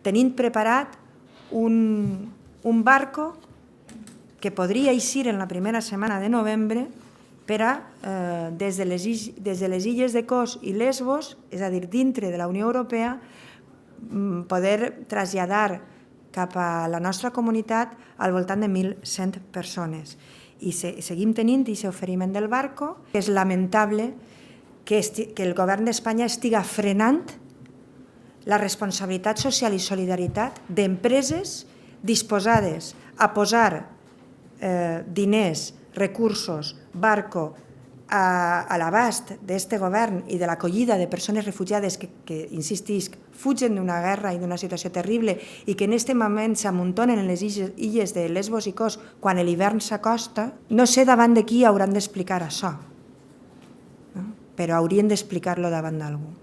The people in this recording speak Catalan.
tenint preparat un barco que podria eixir en la primera setmana de novembre per a, des de les illes de Kos i Lesbos, és a dir, dintre de la Unió Europea, poder traslladar cap a la nostra comunitat al voltant de 1.100 persones. I seguim tenint aquest oferiment del barco. És lamentable que el govern d'Espanya estiga frenant la responsabilitat social i solidaritat d'empreses disposades a posar diners, recursos, barco a l'abast d'aquest govern i de l'acollida de persones refugiades que, insistisc, fugen d'una guerra i d'una situació terrible i que en aquest moment s'amuntonen en les illes de Lesbos i Kos quan l'hivern s'acosta. No sé davant de qui hauran d'explicar això, però haurien d'explicar-lo davant d'algú.